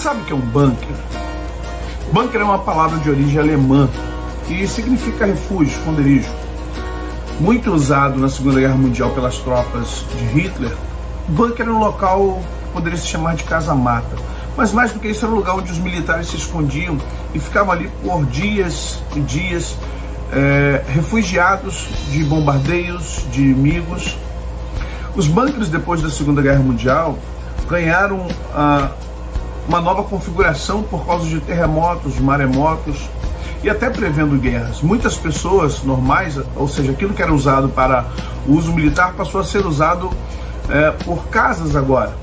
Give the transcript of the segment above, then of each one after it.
sabe o que é um bunker? Bunker é uma palavra de origem alemã que significa refúgio, esconderijo. Muito usado na Segunda Guerra Mundial pelas tropas de Hitler, bunker era um local que poderia se chamar de casa-mata. Mas mais do que isso, era um lugar onde os militares se escondiam e ficavam ali por dias e dias, refugiados de bombardeios, de inimigos. Os bunkers, depois da Segunda Guerra Mundial, ganharam uma nova configuração por causa de terremotos, maremotos e até prevendo guerras. Muitas pessoas normais, ou seja, aquilo que era usado para o uso militar, passou a ser usado por casas agora.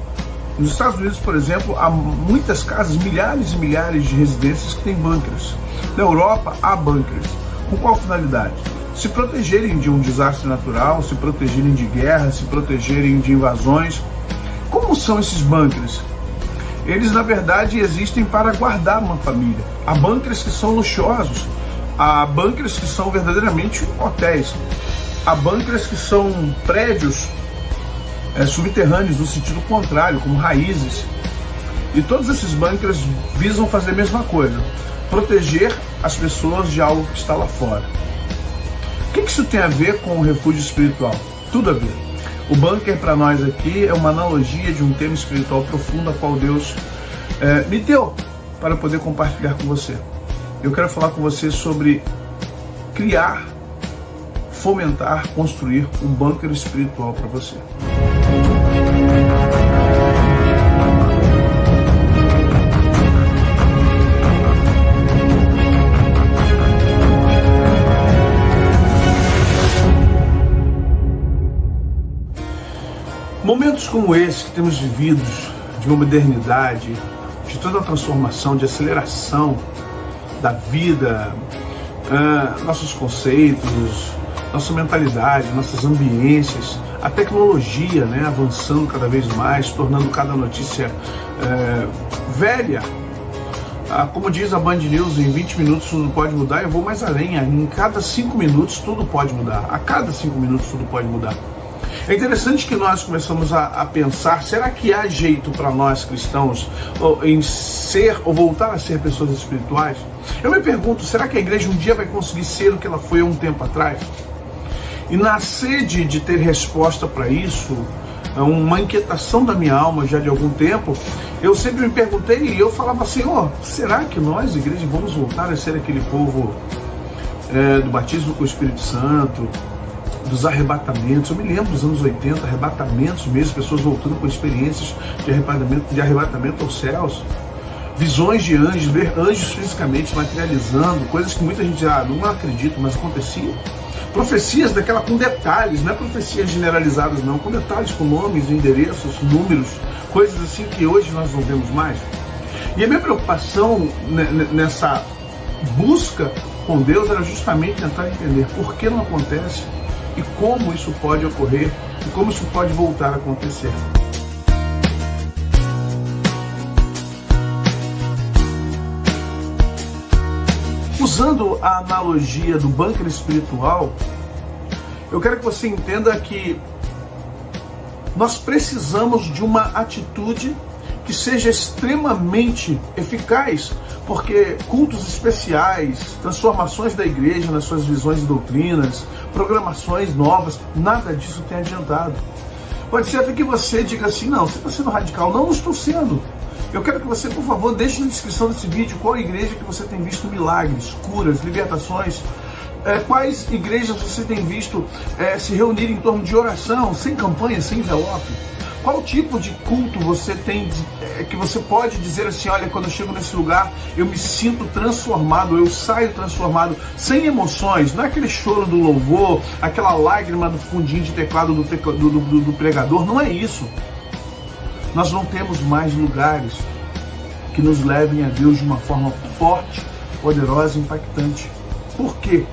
Nos Estados Unidos, por exemplo, há muitas casas, milhares e milhares de residências que têm bunkers. Na Europa, há bunkers. Com qual finalidade? Se protegerem de um desastre natural, se protegerem de guerra, se protegerem de invasões. Como são esses bunkers? Eles, na verdade, existem para guardar uma família. Há bunkers que são luxuosos, há bunkers que são verdadeiramente hotéis, há bunkers que são prédios subterrâneos no sentido contrário, como raízes. E todos esses bunkers visam fazer a mesma coisa, proteger as pessoas de algo que está lá fora. O que isso tem a ver com o refúgio espiritual? Tudo a ver. O bunker para nós aqui é uma analogia de um tema espiritual profundo a qual Deus me deu para poder compartilhar com você. Eu quero falar com você sobre criar, fomentar, construir um bunker espiritual para você. Momentos como esse que temos vivido, de uma modernidade, de toda a transformação, de aceleração da vida, nossos conceitos, nossa mentalidade, nossas ambiências, a tecnologia, avançando cada vez mais, tornando cada notícia velha. Como diz a Band News, em 20 minutos tudo pode mudar. Eu vou mais além, em cada 5 minutos tudo pode mudar. A cada 5 minutos tudo pode mudar. É interessante que nós começamos a pensar, será que há jeito para nós cristãos em ser ou voltar a ser pessoas espirituais? Eu me pergunto, será que a igreja um dia vai conseguir ser o que ela foi há um tempo atrás? E na sede de ter resposta para isso, uma inquietação da minha alma já de algum tempo, eu sempre me perguntei e eu falava, Senhor, será que nós, igreja, vamos voltar a ser aquele povo do batismo com o Espírito Santo, dos arrebatamentos? Eu me lembro dos anos 80, arrebatamentos mesmo, pessoas voltando com experiências de arrebatamento aos céus, visões de anjos, ver anjos fisicamente materializando, coisas que muita gente não acredita, mas acontecia. Profecias daquela com detalhes, não é profecias generalizadas não, com detalhes, com nomes, endereços, números, coisas assim que hoje nós não vemos mais. E a minha preocupação nessa busca com Deus era justamente tentar entender por que não acontece e como isso pode ocorrer e como isso pode voltar a acontecer. Usando a analogia do bunker espiritual, eu quero que você entenda que nós precisamos de uma atitude que seja extremamente eficaz, porque cultos especiais, transformações da igreja nas suas visões e doutrinas, programações novas, nada disso tem adiantado. Pode ser até que você diga assim, não, você está sendo radical. Não estou sendo. Eu quero que você, por favor, deixe na descrição desse vídeo qual igreja que você tem visto milagres, curas, libertações, quais igrejas você tem visto se reunir em torno de oração, sem campanha, sem envelope. Qual tipo de culto você tem que você pode dizer assim, olha, quando eu chego nesse lugar, eu me sinto transformado, eu saio transformado, sem emoções, não é aquele choro do louvor, aquela lágrima no fundinho de teclado do pregador, não é isso. Nós não temos mais lugares que nos levem a Deus de uma forma forte, poderosa e impactante. Por quê?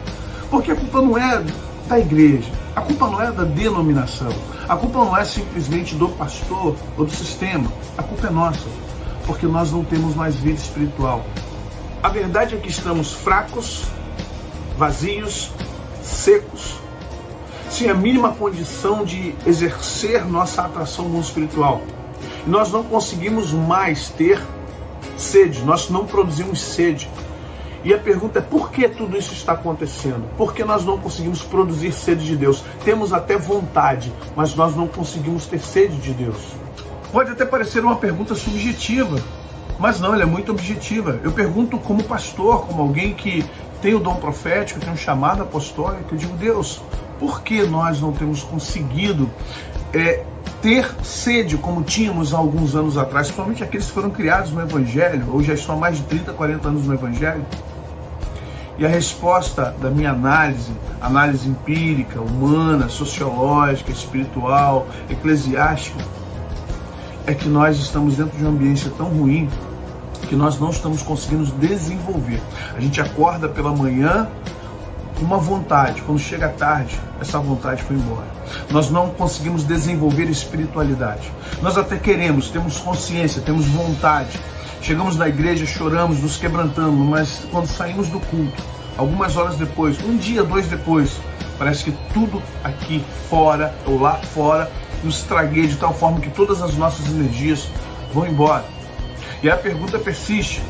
Porque a culpa não é da igreja, a culpa não é da denominação, a culpa não é simplesmente do pastor ou do sistema, a culpa é nossa, porque nós não temos mais vida espiritual. A verdade é que estamos fracos, vazios, secos, sem a mínima condição de exercer nossa atração no mundo espiritual. E nós não conseguimos mais ter Sede, nós não produzimos sede. E a pergunta é: por que tudo isso está acontecendo? Por que nós não conseguimos produzir sede de Deus? Temos até vontade, mas nós não conseguimos ter sede de Deus. Pode até parecer uma pergunta subjetiva, mas não, ela é muito objetiva. Eu pergunto como pastor, como alguém que tem o dom profético, tem um chamado apostólico, eu digo: Deus, por que nós não temos conseguido ter sede como tínhamos há alguns anos atrás, principalmente aqueles que foram criados no Evangelho, ou já estão há mais de 30, 40 anos no Evangelho? E a resposta da minha análise empírica, humana, sociológica, espiritual, eclesiástica, é que nós estamos dentro de uma ambiência tão ruim que nós não estamos conseguindo desenvolver. A gente acorda pela manhã com uma vontade, quando chega a tarde, essa vontade foi embora. Nós não conseguimos desenvolver espiritualidade. Nós até queremos, temos consciência, temos vontade. Chegamos na igreja, choramos, nos quebrantamos, mas quando saímos do culto, algumas horas depois, um dia, 2 depois, parece que tudo aqui fora ou lá fora nos tragueia de tal forma que todas as nossas energias vão embora. E a pergunta persiste: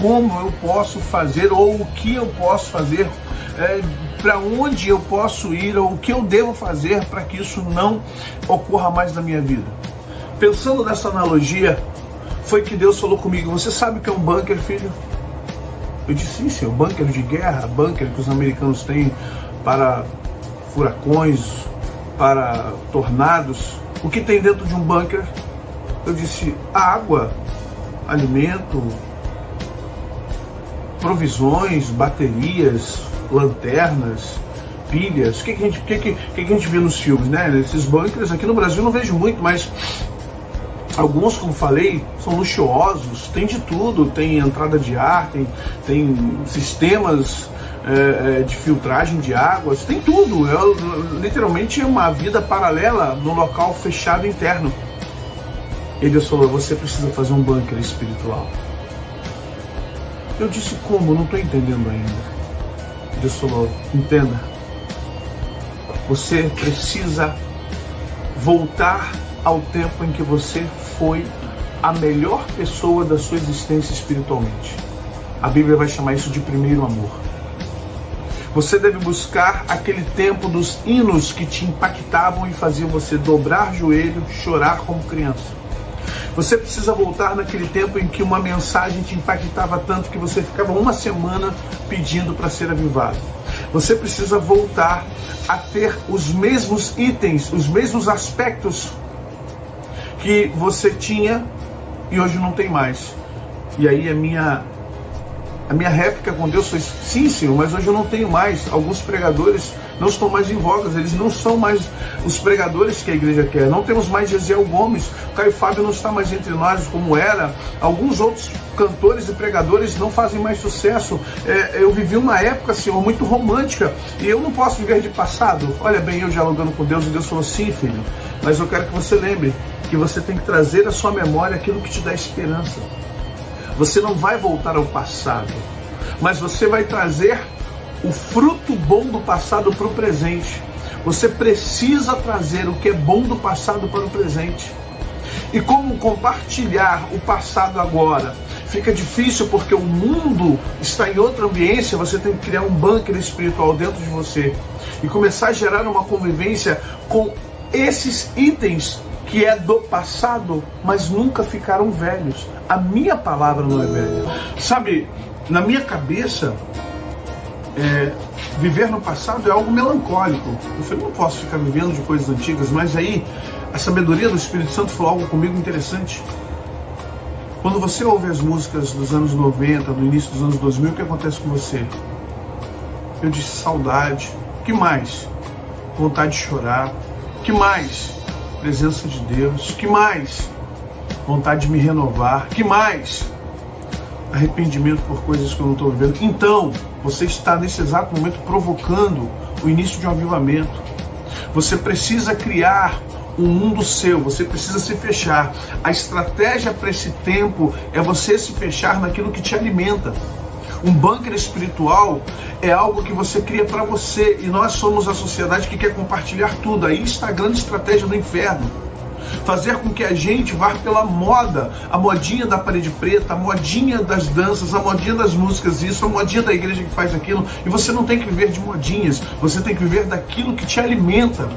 como eu posso fazer, ou o que eu posso fazer, para onde eu posso ir, ou o que eu devo fazer para que isso não ocorra mais na minha vida? Pensando nessa analogia, foi que Deus falou comigo: você sabe o que é um bunker, filho? Eu disse: sim, senhor, bunker de guerra, bunker que os americanos têm para furacões, para tornados. O que tem dentro de um bunker? Eu disse: água, alimento, provisões, baterias, lanternas, pilhas. O que a gente vê nos filmes, né? Esses bunkers aqui no Brasil eu não vejo muito, mas alguns, como falei, são luxuosos, tem de tudo, tem entrada de ar, tem sistemas de filtragem de águas, tem tudo. Literalmente é uma vida paralela no local fechado interno. E Deus falou: você precisa fazer um bunker espiritual. Eu disse: como? Não estou entendendo ainda. Deus falou: entenda, você precisa voltar ao tempo em que você foi a melhor pessoa da sua existência espiritualmente. A Bíblia vai chamar isso de primeiro amor. Você deve buscar aquele tempo dos hinos que te impactavam e faziam você dobrar joelho, chorar como criança. Você precisa voltar naquele tempo em que uma mensagem te impactava tanto que você ficava uma semana pedindo para ser avivado. Você precisa voltar a ter os mesmos itens, os mesmos aspectos que você tinha e hoje não tem mais. E aí a minha réplica com Deus foi: sim, Senhor, mas hoje eu não tenho mais. Alguns pregadores não estão mais em vogas, eles não são mais os pregadores que a igreja quer. Não temos mais Gesiel Gomes, o Caio Fábio não está mais entre nós como era. Alguns outros cantores e pregadores não fazem mais sucesso. Eu vivi uma época, Senhor, muito romântica, e eu não posso viver de passado. Olha bem, eu dialogando com Deus, e Deus falou: sim, filho, mas eu quero que você lembre que você tem que trazer à sua memória aquilo que te dá esperança. Você não vai voltar ao passado, mas você vai trazer o fruto bom do passado para o presente. Você precisa trazer o que é bom do passado para o presente. E como compartilhar o passado agora? Fica difícil porque o mundo está em outra ambiência. Você tem que criar um bunker espiritual dentro de você e começar a gerar uma convivência com esses itens que é do passado, mas nunca ficaram velhos. A minha palavra não é velha. Sabe, na minha cabeça, viver no passado é algo melancólico. Eu falei: não posso ficar vivendo de coisas antigas. Mas aí, a sabedoria do Espírito Santo falou algo comigo interessante. Quando você ouve as músicas dos anos 90, do início dos anos 2000, o que acontece com você? Eu disse: saudade. O que mais? Vontade de chorar. O que mais? Presença de Deus. Que mais? Vontade de me renovar. Que mais? Arrependimento por coisas que eu não estou vivendo. Então, você está nesse exato momento provocando o início de um avivamento. Você precisa criar um mundo seu, você precisa se fechar. A estratégia para esse tempo é você se fechar naquilo que te alimenta. Um bunker espiritual é algo que você cria para você, e nós somos a sociedade que quer compartilhar tudo. Aí está a grande estratégia do inferno. fazer com que a gente vá pela moda, a modinha da parede preta, a modinha das danças, a modinha das músicas, isso, a modinha da igreja que faz aquilo. E você não tem que viver de modinhas, você tem que viver daquilo que te alimenta.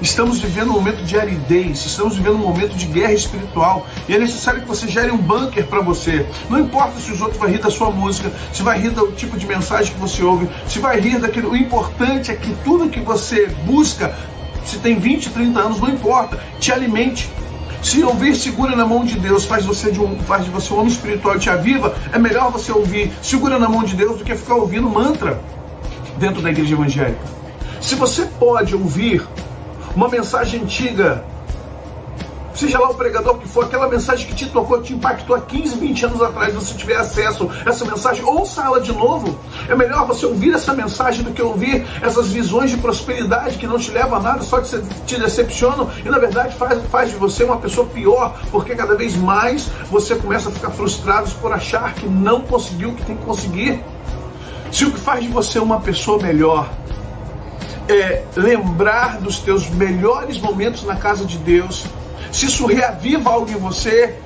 Estamos vivendo um momento de aridez, estamos vivendo um momento de guerra espiritual, e é necessário que você gere um bunker para você. Não importa se os outros vão rir da sua música, se vai rir do tipo de mensagem que você ouve, se vai rir daquilo. O importante é que tudo que você busca, se tem 20, 30 anos, não importa, te alimente. Se ouvir Segura na Mão de Deus faz de você um homem espiritual e te aviva, é melhor você ouvir Segura na Mão de Deus do que ficar ouvindo mantra dentro da igreja evangélica. Se você pode ouvir uma mensagem antiga, seja lá o pregador que for, aquela mensagem que te tocou, te impactou há 15, 20 anos atrás, se você tiver acesso a essa mensagem, ouça ela de novo. É melhor você ouvir essa mensagem do que ouvir essas visões de prosperidade que não te levam a nada, só te decepcionam e na verdade faz de você uma pessoa pior, porque cada vez mais você começa a ficar frustrado por achar que não conseguiu o que tem que conseguir. Se o que faz de você uma pessoa melhor é lembrar dos teus melhores momentos na casa de Deus, se isso reaviva algo em você,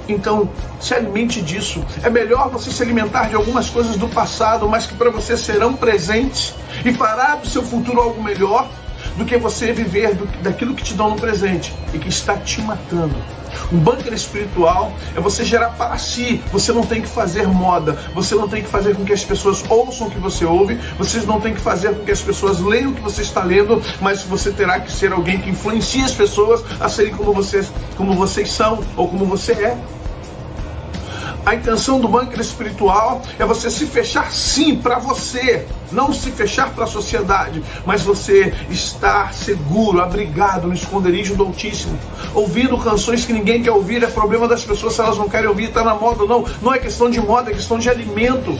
então se alimente disso. É melhor você se alimentar de algumas coisas do passado, mas que para você serão presentes e fará do seu futuro algo melhor, do que você viver daquilo que te dão no presente e que está te matando. Um bunker espiritual é você gerar para si. Você não tem que fazer moda, você não tem que fazer com que as pessoas ouçam o que você ouve, você não tem que fazer com que as pessoas leiam o que você está lendo, mas você terá que ser alguém que influencie as pessoas a serem como vocês são ou como você é. A intenção do bunker espiritual é você se fechar sim para você, não se fechar para a sociedade, mas você estar seguro, abrigado no esconderijo do Altíssimo, ouvindo canções que ninguém quer ouvir. É problema das pessoas se elas não querem ouvir, está na moda ou não. Não é questão de moda, é questão de alimento.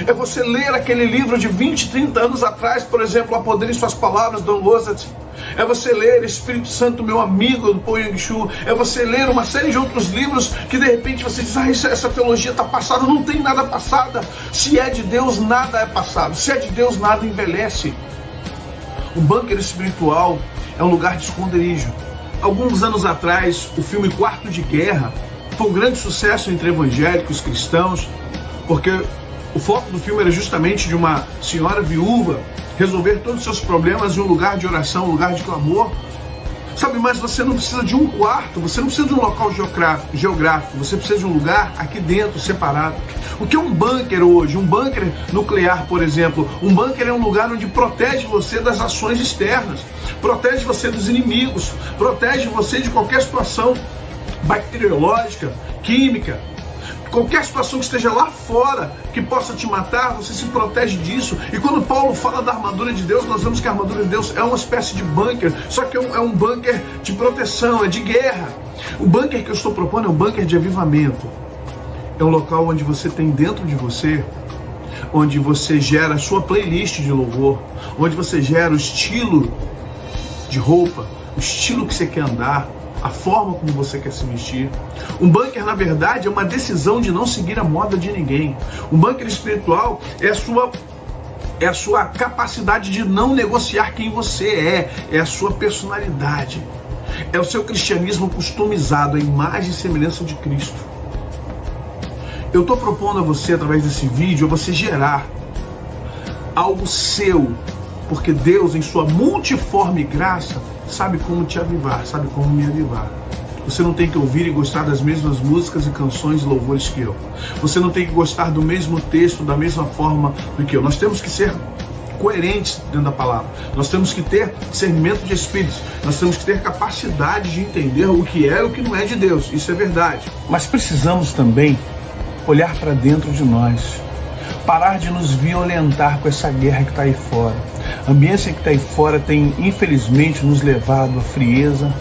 É você ler aquele livro de 20, 30 anos atrás, por exemplo, A Poder em Suas Palavras, Don Lozat. É você ler Espírito Santo, Meu Amigo, do Paul Yong-Shu. É você ler uma série de outros livros que de repente você diz, essa teologia está passada. Não tem nada passada. Se é de Deus, nada é passado. Se é de Deus, nada envelhece. O bunker espiritual é um lugar de esconderijo. Alguns anos atrás, o filme Quarto de Guerra foi um grande sucesso entre evangélicos, cristãos, porque o foco do filme era justamente de uma senhora viúva resolver todos os seus problemas em um lugar de oração, um lugar de clamor. Sabe, mas você não precisa de um quarto, você não precisa de um local geográfico, você precisa de um lugar aqui dentro, separado. O que é um bunker hoje? Um bunker nuclear, por exemplo. Um bunker é um lugar onde protege você das ações externas, protege você dos inimigos, protege você de qualquer situação bacteriológica, química. Qualquer situação que esteja lá fora que possa te matar, você se protege disso. E quando Paulo fala da armadura de Deus, nós vemos que a armadura de Deus é uma espécie de bunker, só que é um bunker de proteção, é de guerra. O bunker que eu estou propondo é um bunker de avivamento. É um local onde você tem dentro de você, onde você gera a sua playlist de louvor, onde você gera o estilo de roupa, o estilo que você quer andar, a forma como você quer se vestir. Um bunker, na verdade, é uma decisão de não seguir a moda de ninguém. Um bunker espiritual é a sua capacidade de não negociar quem você é a sua personalidade, é o seu cristianismo customizado, a imagem e semelhança de Cristo. Eu estou propondo a você, através desse vídeo, a você gerar algo seu, porque Deus, em sua multiforme graça, sabe como te avivar, sabe como me avivar. Você não tem que ouvir e gostar das mesmas músicas e canções e louvores que eu. Você não tem que gostar do mesmo texto, da mesma forma do que eu. Nós temos que ser coerentes dentro da palavra. Nós temos que ter discernimento de espíritos. Nós temos que ter capacidade de entender o que é e o que não é de Deus. Isso é verdade. Mas precisamos também olhar para dentro de nós. Parar de nos violentar com essa guerra que está aí fora. A ambiência que está aí fora tem, infelizmente, nos levado à frieza,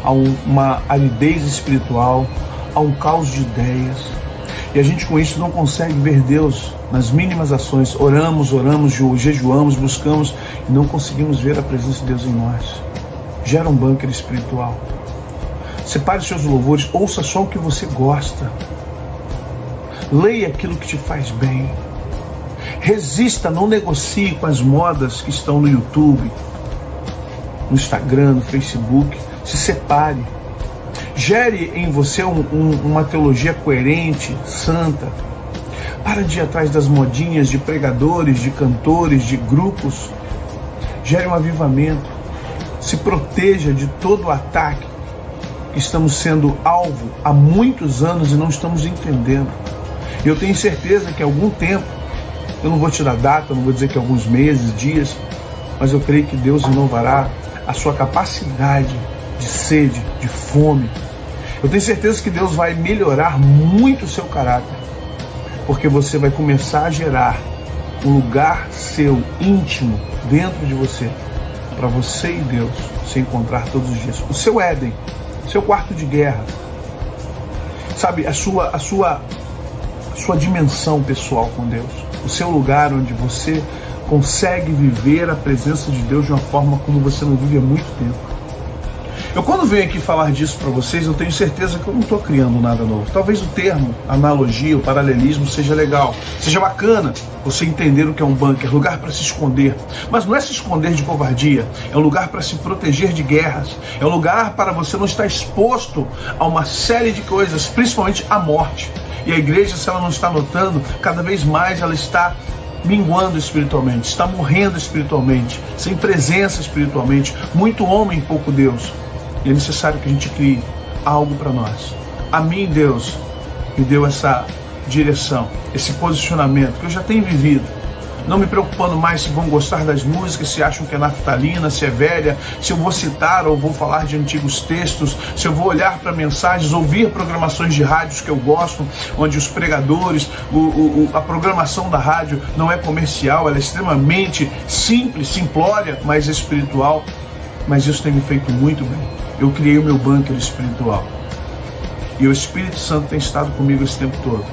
a uma aridez espiritual, a um caos de ideias. E a gente com isso não consegue ver Deus nas mínimas ações. Oramos, jejuamos, buscamos e não conseguimos ver a presença de Deus em nós. Gera um bunker espiritual. Separe seus louvores, ouça só o que você gosta. Leia aquilo que te faz bem. Resista, não negocie com as modas que estão no YouTube. no Instagram, no Facebook. Se separe. Gere em você uma teologia coerente, santa. Para de ir atrás das modinhas de pregadores, de cantores, de grupos. Gere um avivamento. Se proteja de todo o ataque que estamos sendo alvo há muitos anos e não estamos entendendo. Eu tenho certeza que há algum tempo, eu não vou te dar data, eu não vou dizer que alguns meses, dias, mas eu creio que Deus renovará a sua capacidade de sede, de fome. Eu tenho certeza que Deus vai melhorar muito o seu caráter, porque você vai começar a gerar um lugar seu, íntimo, dentro de você, para você e Deus se encontrar todos os dias. O seu Éden, o seu quarto de guerra, sabe, a sua dimensão pessoal com Deus, o seu lugar onde você consegue viver a presença de Deus de uma forma como você não vive há muito tempo. Eu quando venho aqui falar disso para vocês, eu tenho certeza que eu não estou criando nada novo. Talvez o termo, analogia, o paralelismo seja legal, seja bacana você entender o que é um bunker, lugar para se esconder. Mas não é se esconder de covardia, é um lugar para se proteger de guerras, é um lugar para você não estar exposto a uma série de coisas, principalmente a morte. E a igreja, se ela não está notando, cada vez mais ela está minguando espiritualmente, está morrendo espiritualmente, sem presença espiritualmente, muito homem, pouco Deus. E é necessário que a gente crie algo para nós. A mim, Deus me deu essa direção, esse posicionamento que eu já tenho vivido. Não me preocupando mais se vão gostar das músicas, se acham que é naftalina, se é velha, se eu vou citar ou vou falar de antigos textos, se eu vou olhar para mensagens, ouvir programações de rádios que eu gosto, onde os pregadores, a programação da rádio não é comercial, ela é extremamente simples, simplória, mas espiritual. Mas isso tem me feito muito bem. Eu criei o meu bunker espiritual. E o Espírito Santo tem estado comigo esse tempo todo.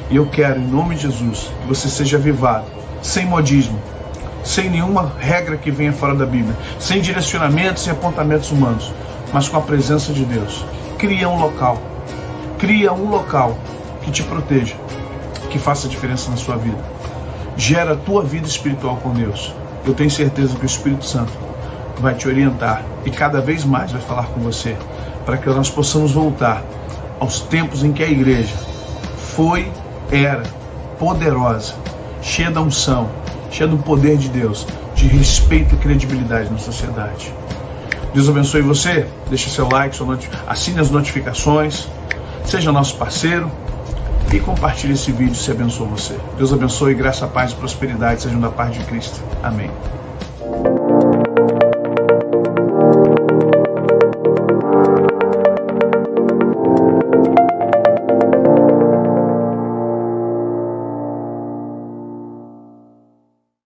E eu quero, em nome de Jesus, que você seja avivado, sem modismo, sem nenhuma regra que venha fora da Bíblia, sem direcionamentos e apontamentos humanos, mas com a presença de Deus. Cria um local que te proteja, que faça diferença na sua vida. Gera a tua vida espiritual com Deus. Eu tenho certeza que o Espírito Santo vai te orientar e cada vez mais vai falar com você, para que nós possamos voltar aos tempos em que a igreja era poderosa, cheia da unção, cheia do poder de Deus, de respeito e credibilidade na sociedade. Deus abençoe você, deixe seu like, assine as notificações, seja nosso parceiro e compartilhe esse vídeo se abençoou você. Deus abençoe, graça, paz e prosperidade sejam da parte de Cristo. Amém.